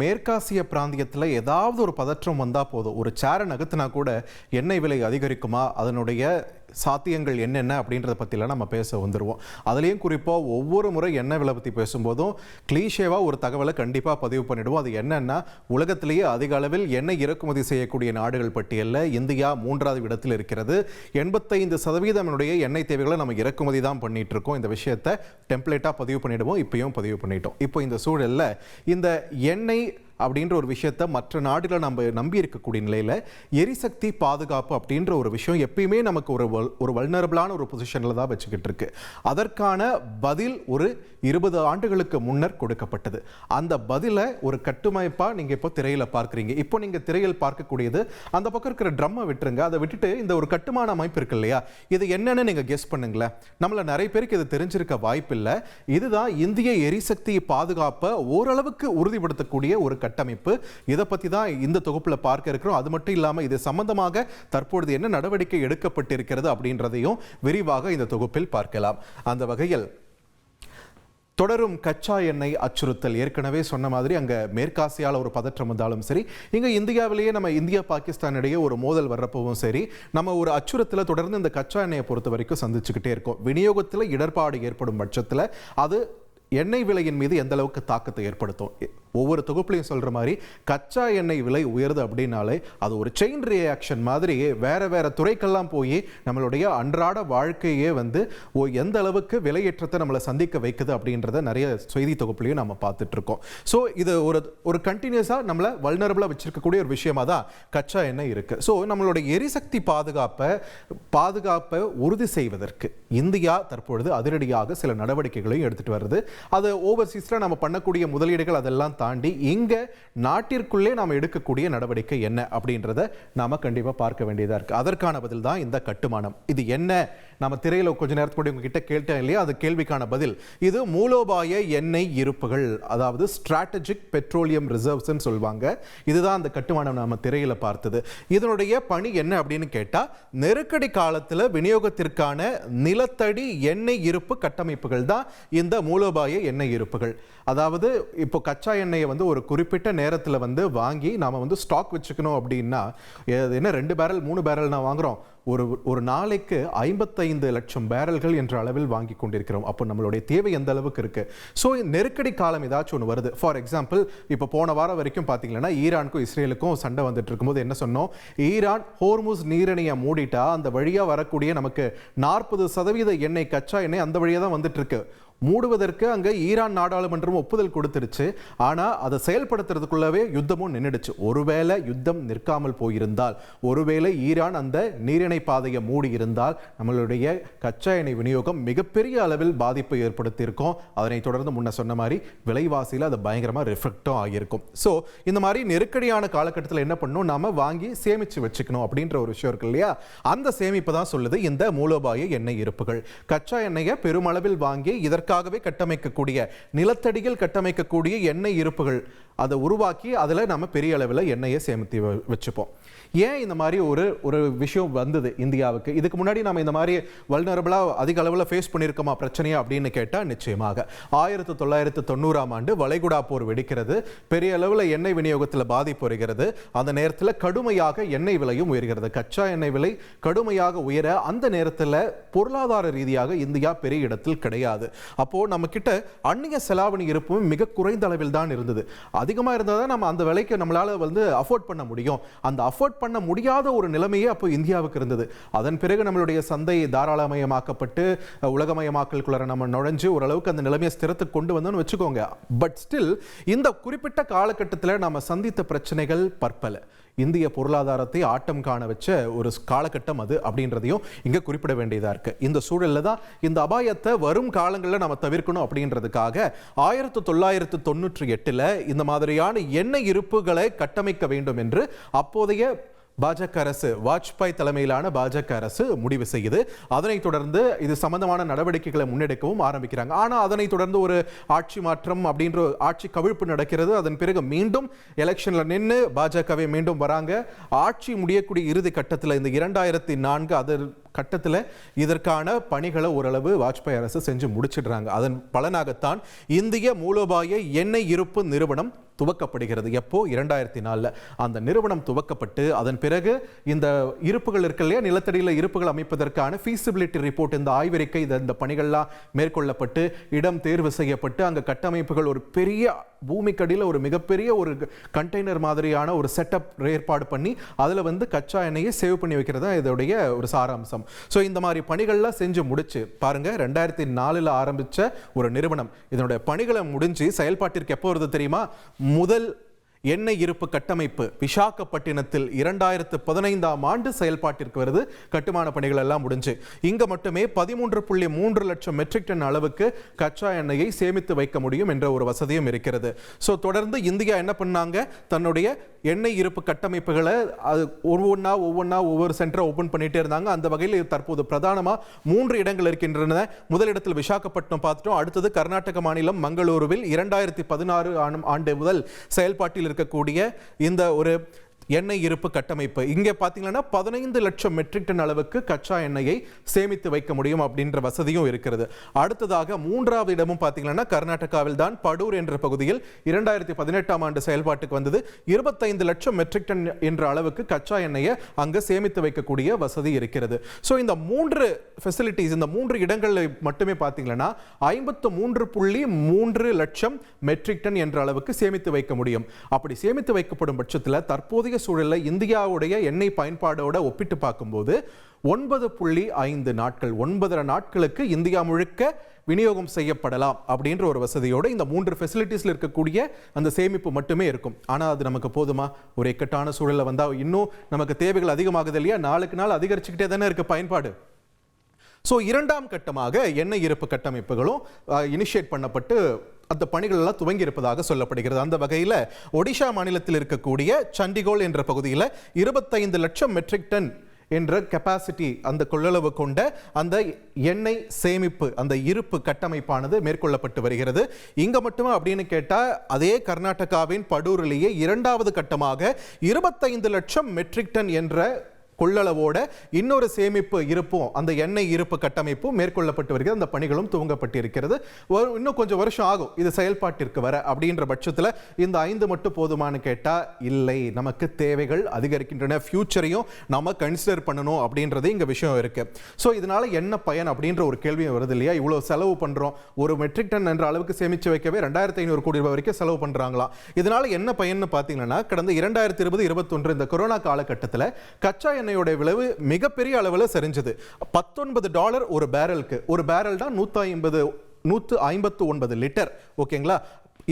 மேற்காசிய பிராந்தியத்தில் ஏதாவது ஒரு பதற்றம் வந்தால் போதும், ஒரு சேரை நகர்த்தினா கூட எண்ணெய் விலை அதிகரிக்குமா, அதனுடைய சாத்தியங்கள் என்னென்ன அப்படின்றத பற்றிலாம் நம்ம பேச வந்துடுவோம். அதுலேயும் குறிப்பாக ஒவ்வொரு முறை எண்ணெய் விலை பற்றி பேசும்போதும் கிளீஷேவாக ஒரு தகவலை கண்டிப்பாக பதிவு பண்ணிவிடுவோம். அது என்னென்னா, உலகத்திலேயே அதிக அளவில் எண்ணெய் இறக்குமதி செய்யக்கூடிய நாடுகள் பட்டியலில் இந்தியா 3வது இடத்தில் இருக்கிறது. 85% எண்ணெய் தேவைகளை நம்ம இறக்குமதி தான் பண்ணிட்டு இருக்கோம். இந்த விஷயத்தை டெம்ப்ளேட்டாக பதிவு பண்ணிவிடுவோம். இப்பயும் பதிவு பண்ணிட்டோம். இப்போ இந்த சூழலில் இந்த எண்ணெய் அப்படின்ற ஒரு விஷயத்தை மற்ற நாடுகளை நம்ம நம்பி இருக்கக்கூடிய நிலையில் எரிசக்தி பாதுகாப்பு அப்படின்ற ஒரு விஷயம் எப்பயுமே நமக்கு ஒரு வல்னரபிளான ஒரு பொசிஷனில் தான் வச்சுக்கிட்டு இருக்கு. அதற்கான பதில் ஒரு 20 ஆண்டுகளுக்கு முன்னர் கொடுக்கப்பட்டது. அந்த பதிலை ஒரு கட்டுமைப்பாக நீங்கள் இப்போ திரையில் பார்க்குறீங்க. இப்போ நீங்கள் திரையில் பார்க்கக்கூடியது அந்த பக்கம் இருக்கிற ட்ரம்மை விட்டுருங்க. அதை விட்டுட்டு இந்த ஒரு கட்டுமான அமைப்பு இருக்கு இல்லையா, இது என்னன்னு நீங்கள் கெஸ் பண்ணுங்களேன். நம்மள நிறைய பேருக்கு இது தெரிஞ்சிருக்க வாய்ப்பில்லை. இதுதான் இந்திய எரிசக்தி பாதுகாப்பை ஓரளவுக்கு உறுதிப்படுத்தக்கூடிய ஒரு கட்டமைப்பு. இதை பற்றி தான் இந்த தொகுப்பில் பார்க்க இருக்கிறோம். அது மட்டும் இல்லாமல் இது சம்பந்தமாக தற்பொழுது என்ன நடவடிக்கை எடுக்கப்பட்டிருக்கிறது அப்படின்றதையும் விரிவாக இந்த தொகுப்பில் பார்க்கலாம். அந்த வகையில் தொடரும் கச்சா எண்ணெய் அச்சுறுத்தல், ஏற்கனவே சொன்ன மாதிரி அங்கே மேற்காசியால் ஒரு பதற்றம் வந்தாலும் சரி, இங்கே இந்தியாவிலேயே நம்ம இந்தியா பாகிஸ்தான் இடையே ஒரு மோதல் வர்றப்பவும் சரி, நம்ம ஒரு அச்சுறுத்தலை தொடர்ந்து இந்த கச்சா எண்ணெயை பொறுத்த வரைக்கும் சந்திச்சுக்கிட்டே இருக்கோம். விநியோகத்தில் இடர்பாடு ஏற்படும் பட்சத்தில் அது எண்ணெய் விலையின் மீது எந்த அளவுக்கு தாக்கத்தை ஏற்படுத்தும். ஒவ்வொரு தொகுப்புலையும் சொல்கிற மாதிரி கச்சா எண்ணெய் விலை உயருது அப்படின்னாலே அது ஒரு செயின் ரியாக்ஷன் மாதிரி வேற வேற துறைக்கெல்லாம் போய் நம்மளுடைய அன்றாட வாழ்க்கையே எந்த அளவுக்கு விலையேற்றத்தை நம்மளை சந்திக்க வைக்குது அப்படின்றத நிறைய செய்தி தொகுப்புலையும் நம்ம பார்த்துட்டு இருக்கோம். ஸோ இது ஒரு கண்டினியூஸாக நம்மளை வல்னரபிளாக வச்சிருக்கக்கூடிய ஒரு விஷயமா தான் கச்சா எண்ணெய் இருக்கு. ஸோ நம்மளுடைய எரிசக்தி பாதுகாப்பை உறுதி செய்வதற்கு இந்தியா தற்பொழுது அதிரடியாக சில நடவடிக்கைகளையும் எடுத்துட்டு வருது. அது ஓவர்சீஸில் நம்ம பண்ணக்கூடிய முதலீடுகள் அதெல்லாம் தாண்டி இங்க நாட்டிற்குள்ளே நாம் எடுக்கக்கூடிய நடவடிக்கை என்ன அப்படின்றத நாம கண்டிப்பா பார்க்க வேண்டியதா இருக்கு. அதற்கான பதில் தான் இந்த கட்டுமானம். இது என்ன, நம்ம திரையில கொஞ்ச நேரத்துக்கு உங்ககிட்ட கேட்டேன் இல்லையா, அது கேள்விக்கான பதில். இது மூலோபாய எண்ணெய் இருப்புகள், அதாவது ஸ்ட்ராட்டஜிக் பெட்ரோலியம் ரிசர்வ்ஸ் சொல்வாங்க. இதுதான் அந்த கட்டுமானம் நாம திரையில பார்த்தது. இதனுடைய பணி என்ன அப்படின்னு கேட்டா, நெருக்கடி காலத்தில் விநியோகத்திற்கான நிலத்தடி எண்ணெய் இருப்பு கட்டமைப்புகள் தான் இந்த மூலோபாய எண்ணெய் இருப்புகள். அதாவது இப்போ கச்சா எண்ணெயை ஒரு குறிப்பிட்ட நேரத்தில் வாங்கி நாம ஸ்டாக் வச்சுக்கணும் அப்படின்னா, என்ன 2 பேரல் 3 பேரல் நான் வாங்குறோம், ஒரு நாளைக்கு 55 லட்சம் பேரல்கள் என்ற அளவில் வாங்கி கொண்டிருக்கிறோம். அப்போ நம்மளுடைய தேவை எந்த அளவுக்கு இருக்கு. ஸோ நெருக்கடி காலம் ஏதாச்சும் ஒன்று வருது. ஃபார் எக்ஸாம்பிள், இப்போ போன வாரம் வரைக்கும் பார்த்தீங்கன்னா ஈரானுக்கும் இஸ்ரேலுக்கும் சண்டை வந்துட்டு இருக்கும்போது என்ன சொன்னோம், ஈரான் ஹோர்முஸ் நீரிணையை மூடிட்டா அந்த வழியாக வரக்கூடிய நமக்கு 40% எண்ணெய் கச்சா எண்ணெய் அந்த வழியாக தான் வந்துட்டு இருக்கு. மூடுவதற்கு அங்கே ஈரான் நாடாளுமன்றம் ஒப்புதல் கொடுத்துருச்சு. ஆனால் அதை செயல்படுத்துறதுக்குள்ளவே யுத்தமும் நின்றுடுச்சு. ஒருவேளை யுத்தம் நிற்காமல் போயிருந்தால், ஒருவேளை ஈரான் அந்த நீரிணை பாதையை மூடி இருந்தால் நம்மளுடைய கச்சா எண்ணெய் விநியோகம் மிகப்பெரிய அளவில் பாதிப்பை ஏற்படுத்தியிருக்கும். அதனை தொடர்ந்து முன்ன சொன்ன மாதிரி விலைவாசியில் அது பயங்கரமாக ரிஃப்ளெக்டும் ஆகியிருக்கும். ஸோ இந்த மாதிரி நெருக்கடியான காலகட்டத்தில் என்ன பண்ணணும், நாம வாங்கி சேமிச்சு வச்சுக்கணும் அப்படின்ற ஒரு விஷயம் இருக்கு இல்லையா. அந்த சேமிப்பு தான் சொல்லுது இந்த மூலோபாய எண்ணெய் இருப்புகள். கச்சா எண்ணெயை பெருமளவில் வாங்கி இதற்காகவே கட்டமைக்கக்கூடிய, நிலத்தடியில் கட்டமைக்கக்கூடிய எண்ணெய் இருப்புகள் அதை உருவாக்கி அதில் நம்ம பெரிய அளவில் எண்ணெயை சேமித்து வச்சுப்போம். ஏன் இந்த மாதிரி ஒரு விஷயம் வந்தது இந்தியாவுக்கு? இதுக்கு முன்னாடி நம்ம இந்த மாதிரி வல்னரபிளாக அதிக அளவில் ஃபேஸ் பண்ணியிருக்கோமா பிரச்சனையா அப்படின்னு கேட்டால் நிச்சயமாக 1990ஆம் ஆண்டு வளைகுடா போர் வெடிக்கிறது. பெரிய அளவில் எண்ணெய் விநியோகத்தில் பாதிப்பு வருகிறது. அந்த நேரத்தில் கடுமையாக எண்ணெய் விலையும் உயர்கிறது. கச்சா எண்ணெய் விலை கடுமையாக உயர அந்த நேரத்தில் பொருளாதார ரீதியாக இந்தியா பெரிய இடத்தில் கிடையாது. அப்போ நம்ம கிட்ட அந்நிய செலாவணி இருப்பும் மிக குறைந்த அளவில் தான் இருந்தது. அதிகமாக இருந்தால் தான் நம்ம அந்த விலைக்கு நம்மளால அஃபோர்ட் பண்ண முடியும். அந்த அஃபோர்ட் பண்ண முடியாத ஒரு நிலைமையே அப்போ இந்தியாவுக்கு இருந்தது. அதன் பிறகு நம்மளுடைய சந்தை தாராளமயமாக்கப்பட்டு உலகமயமாக்கலுக்குள்ள நம்ம நுழைஞ்சு ஓரளவுக்கு அந்த நிலைமையை ஸ்திரத்துக்கு கொண்டு வந்தோம்னு வச்சுக்கோங்க. பட் ஸ்டில் இந்த குறிப்பிட்ட காலகட்டத்தில் நம்ம சந்தித்த பிரச்சனைகள் பற்பல. இந்திய பொருளாதாரத்தை ஆட்டம் காண வச்ச ஒரு காலகட்டம் அது அப்படின்றதையும் இங்க குறிப்பிட வேண்டியதா இருக்கு. இந்த சூழல்ல தான் இந்த அபாயத்தை வரும் காலங்களில் நம்ம தவிர்க்கணும் அப்படின்றதுக்காக 1998 இந்த மாதிரியான எண்ணெய் இருப்புகளை கட்டமைக்க வேண்டும் என்று அப்போதைய பாஜக அரசு, வாஜ்பாய் தலைமையிலான பாஜக அரசு முடிவு செய்யுது. அதனைத் தொடர்ந்து இது சம்பந்தமான நடவடிக்கைகளை முன்னெடுக்கவும் ஆரம்பிக்கிறாங்க. ஆனால் அதனைத் தொடர்ந்து ஒரு ஆட்சி மாற்றம் அப்படின்ற ஆட்சி கவிழ்ப்பு நடக்கிறது. அதன் பிறகு மீண்டும் எலெக்ஷன்ல நின்று பாஜகவை மீண்டும் வராங்க. ஆட்சி முடியக்கூடிய இறுதி கட்டத்தில் இந்த 2004 கட்டத்தில் இதற்கான பணிகளை ஓரளவு வாஜ்பாய் அரசு செஞ்சு முடிச்சிடுறாங்க. அதன் பலனாகத்தான் இந்திய மூலோபாய எண்ணெய் இருப்பு நிறுவனம் துவக்கப்படுகிறது. எப்போ 2004 அந்த நிறுவனம் துவக்கப்பட்டு அதன் பிறகு இந்த இருப்புகள் இருக்கு இல்லையா, நிலத்தடியில் இருப்புகள் அமைப்பதற்கான ஃபீசிபிலிட்டி ரிப்போர்ட், இந்த ஆய்வறிக்கை, இந்த பணிகள்லாம் மேற்கொள்ளப்பட்டு இடம் தேர்வு செய்யப்பட்டு அங்கே கட்டமைப்புகள் ஒரு பெரிய பூமிக்கடியில் ஒரு மிகப்பெரிய ஒரு கண்டெய்னர் மாதிரியான ஒரு செட்டப் ஏற்பாடு பண்ணி அதில் வந்து கச்சா எண்ணெயை சேவ் பண்ணி வைக்கிறது தான் இதோடைய ஒரு சாராம்சம். ஸோ இந்த மாதிரி பணிகள்லாம் செஞ்சு முடிச்சு பாருங்க, 2004 ஆரம்பித்த ஒரு நிறுவனம் இதனுடைய பணிகளை முடிஞ்சு செயல்பாட்டிற்கு எப்போ வருது தெரியுமா? முதல் எண்ணெய் இருப்பு கட்டமைப்பு விசாகப்பட்டினத்தில் 2015ஆம் ஆண்டு செயல்பாட்டிற்கு வருது. கட்டுமான பணிகள் எல்லாம் முடிஞ்சு இங்க மட்டுமே 13.3 லட்சம் மெட்ரிக் டன் அளவுக்கு கச்சா எண்ணெயை சேமித்து வைக்க முடியும் என்ற ஒரு வசதியும் இருக்கிறது. ஸோ தொடர்ந்து இந்தியா என்ன பண்ணாங்க, தன்னுடைய எண்ணெய் இருப்பு கட்டமைப்புகளை ஒவ்வொரு சென்டரை ஓபன் பண்ணிட்டே இருந்தாங்க. அந்த வகையில் தற்போது பிரதானமா 3 இடங்கள் இருக்கின்றன. முதலிடத்தில் விசாகப்பட்டினம் பார்த்துட்டோம். அடுத்தது கர்நாடக மாநிலம் மங்களூருவில் 2016 ஆண்டு முதல் செயல்பாட்டில் இருக்கக்கூடிய இந்த ஒரு எண்ணெய் இருப்பு கட்டமைப்பு இங்கே பார்த்தீங்கன்னா 15 லட்சம் மெட்ரிக் டன் அளவுக்கு கச்சா எண்ணெயை சேமித்து வைக்க முடியும் அப்படின்ற வசதியும் இருக்கிறது. அடுத்ததாக 3வது இடமும் பார்த்தீங்கன்னா கர்நாடகாவில் தான் படூர் என்ற பகுதியில் 2018ஆம் ஆண்டு செயல்பாட்டுக்கு வந்தது. 25 லட்சம் மெட்ரிக் டன் என்ற அளவுக்கு கச்சா எண்ணெயை அங்கு சேமித்து வைக்கக்கூடிய வசதி இருக்கிறது. ஸோ இந்த 3 ஃபெசிலிட்டிஸ், இந்த 3 இடங்களில் மட்டுமே பார்த்தீங்கன்னா 53.3 லட்சம் மெட்ரிக் டன் என்ற அளவுக்கு சேமித்து வைக்க முடியும். அப்படி சேமித்து வைக்கப்படும் பட்சத்தில் தற்போதைய சூழலில் இந்தியாவுடைய எண்ணெய் பயன்பாடோட ஒப்பிட்டு பார்க்கும்போது 9.5 நாட்கள், 9.5 நாட்களுக்கு இந்தியா முழுக்க விநியோகம் செய்யப்படலாம் அப்படின்ற ஒரு வசதியோடு இந்த 3 ஃபெசிலிட்டிஸ்ல இருக்கக்கூடிய அந்த சேமிப்பு மட்டுமே இருக்கும். ஆனால் அது நமக்கு போதுமா? ஒரு இக்கட்டான சூழலில் வந்தால் இன்னும் நமக்கு தேவைகள் அதிகமாகுது இல்லையா? நாளுக்கு நாள் அதிகரிச்சுக்கிட்டே தானே இருக்கு பயன்பாடு. ஸோ 2ஆம் கட்டமாக எண்ணெய் இருப்பு கட்டமைப்புகளும் இனிஷியேட் பண்ணப்பட்டு அந்த பணிகள் எல்லாம் துவங்கி இருப்பதாக சொல்லப்படுகிறது. அந்த வகையில் ஒடிஷா மாநிலத்தில் இருக்கக்கூடிய சண்டிகோல் என்ற பகுதியில் 25 லட்சம் மெட்ரிக் டன் என்ற கெப்பாசிட்டி, அந்த கொள்ளளவு கொண்ட அந்த எண்ணெய் சேமிப்பு, அந்த இருப்பு கட்டமைப்பானது மேற்கொள்ளப்பட்டு வருகிறது. இங்க மட்டுமா அப்படின்னு கேட்டா, அதே கர்நாடகாவின் படூரிலேயே 2வது கட்டமாக 25 லட்சம் மெட்ரிக் டன் என்ற கொள்ளளவோட இன்னொரு சேமிப்பு இருப்பும், அந்த எண்ணெய் இருப்பு கட்டமைப்பும் மேற்கொள்ளப்பட்டு வருகிறது. அந்த பணிகளும் துவங்கப்பட்டிருக்கிறது. இன்னும் கொஞ்சம் வருஷம் ஆகும் இது செயல்பாட்டிற்கு வர. அப்படின்ற பட்சத்தில் இந்த 5 மட்டும் போதுமானு கேட்டா இல்லை, நமக்கு தேவைகள் அதிகரிக்கின்றன. ஃபியூச்சரையும் நம்ம கன்சிடர் பண்ணணும் அப்படின்றது இங்க விஷயம் இருக்கு. ஸோ இதனால என்ன பயன் அப்படின்ற ஒரு கேள்வியும் வருது இல்லையா? இவ்வளவு செலவு பண்றோம், ஒரு மெட்ரிக் டன் என்ற அளவுக்கு சேமிச்சு வைக்கவே 2500 கோடி ரூபாய் வரைக்கும் செலவு பண்றாங்களாம். இதனால என்ன பயன்னு பார்த்தீங்கன்னா, கடந்த 2020-21 இந்த கொரோனா காலகட்டத்தில் கச்சா எண்ணெயோட விளைவு மிகப்பெரிய அளவில் சரிஞ்சது. $19 ஒரு பேரலுக்கு. ஒரு பேரல் தான் 159 லிட்டர். ஓகேங்களா?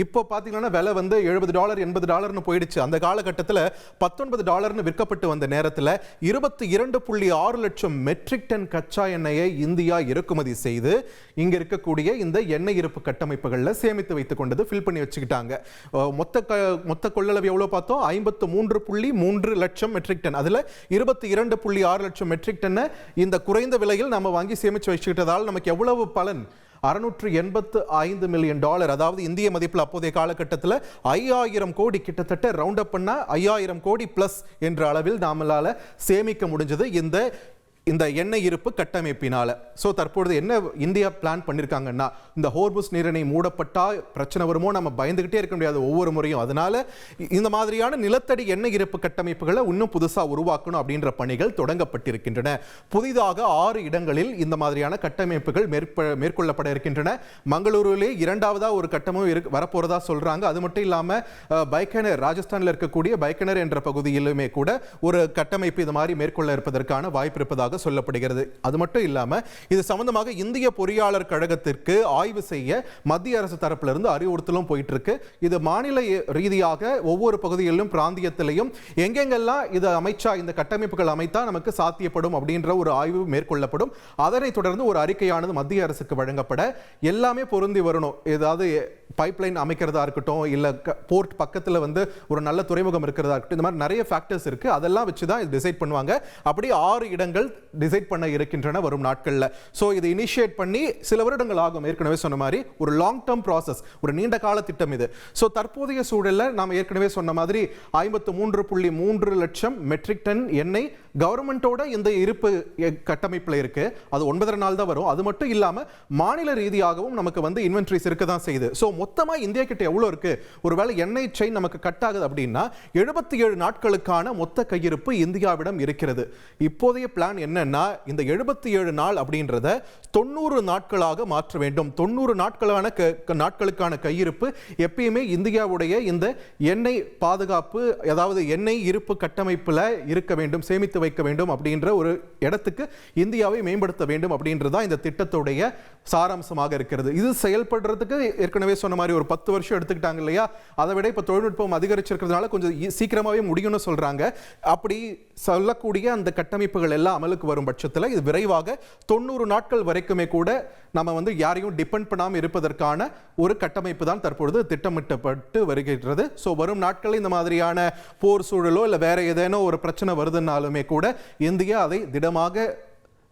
இப்போ பார்த்தீங்கன்னா விலை வந்து $70 $80 போயிடுச்சு. அந்த காலகட்டத்தில் $19 விற்கப்பட்டு வந்த நேரத்தில் 22.6 லட்சம் மெட்ரிக் டன் கச்சா எண்ணெயை இந்தியா இறக்குமதி செய்து இங்க இருக்கக்கூடிய இந்த எண்ணெய் இருப்பு கட்டமைப்புகளில் சேமித்து வைத்துக் கொண்டது, ஃபில் பண்ணி வச்சுக்கிட்டாங்க. மொத்த கொள்ளளவு எவ்வளோ பார்த்தோம்? 53.3 லட்சம் மெட்ரிக் டன். அதில் 22.6 லட்சம் மெட்ரிக் டன்னை இந்த குறைந்த விலையில் நம்ம வாங்கி சேமித்து வச்சுக்கிட்டதால் நமக்கு எவ்வளவு பலன்? $685 மில்லியன், அதாவது இந்திய மதிப்பில் அப்போதைய காலகட்டத்தில் 5000 கோடி, கிட்டத்தட்ட ரவுண்ட் அப் பண்ணா 5000 கோடி பிளஸ் என்ற அளவில் நாமளால சேமிக்க முடிஞ்சது இந்த எண்ணெய் இருப்பு கட்டமைப்பினால. ஸோ தற்பொழுது என்ன இந்தியா பிளான் பண்ணியிருக்காங்கன்னா, இந்த ஹோர்முஸ் நீரிணை மூடப்பட்டா பிரச்சனை வருமோ, நம்ம பயந்துகிட்டே இருக்க முடியாது ஒவ்வொரு முறையும். அதனால இந்த மாதிரியான நிலத்தடி எண்ணெய் இருப்பு கட்டமைப்புகளை இன்னும் புதுசாக உருவாக்கணும் அப்படின்ற பணிகள் தொடங்கப்பட்டிருக்கின்றன. புதிதாக 6 இடங்களில் இந்த மாதிரியான கட்டமைப்புகள் மேற்கொள்ளப்பட இருக்கின்றன. மங்களூருவிலே 2வது ஒரு கட்டமும் வரப்போறதா சொல்றாங்க. அது மட்டும் இல்லாமல் பைக்கனர், ராஜஸ்தானில் இருக்கக்கூடிய பைக்கனர் என்ற பகுதியிலுமே கூட ஒரு கட்டமைப்பு இது மாதிரி மேற்கொள்ள இருப்பதற்கான வாய்ப்பு இருப்பதாக சொல்லப்படுகிறது. அது மட்டும் இல்லாம இது சம்பந்தமாக இந்திய பொறியாளர் கழகத்திற்கு ஆய்வு செய்ய மத்திய அரசு தரப்பிலிருந்து அறிவுறுத்தலும் போயிட்டு இருக்கு. இது மாநில ரீதியாக ஒவ்வொரு பகுதிகளிலும் பிராந்தியத்திலையும் எங்கெங்கெல்லாம் இது அமைச்சா, இந்த கட்டமைப்புகள் அமைத்தா நமக்கு சாத்தியப்படும் அப்படின்ற ஒரு ஆய்வு மேற்கொள்ளப்படும். அதனைத் தொடர்ந்து ஒரு அறிக்கையானது மத்திய அரசுக்கு வழங்கப்பட எல்லாமே பொருந்தி வரணும். ஏதாவது பைப்லைன் அமைக்கிறதா இருக்கட்டும், இல்ல போர்ட் பக்கத்துல வந்து ஒரு நல்ல துறைமுகம் இருக்கிறதா இருக்கட்டும், இந்த மாதிரி நிறைய ஃபேக்டர்ஸ் இருக்கு. அதெல்லாம் வச்சு தான் இது டிசைட் பண்ணுவாங்க. அப்படி 6 இடங்கள் டிசைட் பண்ண இருக்கின்றன வரும் நாட்கள்ல. சோ இது இனிஷியேட் பண்ணி சில வருடங்கள் ஆகும். ஏற்கனவே சொன்ன மாதிரி ஒரு லாங் டர்ம் ப்ராசஸ், ஒரு நீண்ட கால திட்டம் இது. சோ தற்போதைய சூழல்ல நாம ஏற்கனவே சொன்ன மாதிரி 53.3 லட்சம் மெட்ரிக் டன் எண்ணெய் கவர்மெண்டோட இந்த இருப்பு கட்டமைப்பில் இருக்கு. அது 9.5 நாள் தான் வரும். அது மட்டும் இல்லாம மாநில ரீதியாகவும் நமக்கு வந்து இன்வென்ட்ரிஸ் இருக்க தான் செய்யுது. ஸோ மொத்தமா இந்தியா கிட்ட எவ்வளவு இருக்கு, ஒருவேளை எண்ணெய் செயின் நமக்கு கட் ஆகுது அப்படின்னா 77 நாட்களுக்கான மொத்த கையிருப்பு இந்தியாவிடம் இருக்கிறது. இப்போதைய பிளான் என்னன்னா இந்த 77 நாள் அப்படின்றத 90 நாட்களாக மாற்ற வேண்டும். 90 நாட்களுக்கான கையிருப்பு எப்பயுமே இந்தியாவுடைய இந்த எண்ணெய் பாதுகாப்பு, அதாவது எண்ணெய் இருப்பு கட்டமைப்புல இருக்க வேண்டும், சேமித்து வைக்க வேண்டும் அப்படின்ற ஒரு இடத்துக்கு இந்தியாவை மேம்படுத்த வேண்டும் அப்படின்றதா இந்த திட்டத்துடைய சாராம்சமாக இருக்கிறது. இது செயல்படுறதுக்கு ஏற்கனவே சொன்ன மாதிரி ஒரு 10 வருஷம் எடுத்துக்கிட்டாங்க இல்லையா? அதை விட இப்ப தொழில்நுட்பம் அதிகரிச்சிருக்கிறதுனால கொஞ்சம் சீக்கிரமாவே முடியும்னு சொல்றாங்க. அப்படி சொல்லக்கூடிய அந்த கட்டமைப்புகள் எல்லாம் அமலுக்கு வரும் பட்சத்தில் இது விரைவாக 90 நாட்கள் வரைக்குமே கூட நம்ம வந்து யாரையும் டிபெண்ட் பண்ணாமல் இருப்பதற்கான ஒரு கட்டமைப்பு தான் தற்பொழுது திட்டமிட்டப்பட்டு வருகிறது. ஸோ வரும் நாட்களில் இந்த மாதிரியான போர் சூழலோ இல்லை வேற ஏதேனோ ஒரு பிரச்சனை வருதுன்னாலுமே கூட இந்தியா அதை திடமாக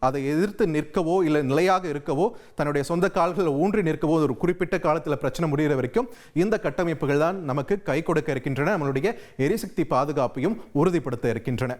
அதை எதிர்த்து நிற்கவோ இல்லை நிலையாக இருக்கவோ தன்னுடைய சொந்த கால்களில் ஊன்றி நிற்கவோ ஒரு குறிப்பிட்ட காலத்தில் பிரச்சனை முடிகிற வரைக்கும் இந்த கட்டமைப்புகள் தான் நமக்கு கை கொடுக்க இருக்கின்றன, நம்மளுடைய எரிசக்தி பாதுகாப்பையும் உறுதிப்படுத்த இருக்கின்றன.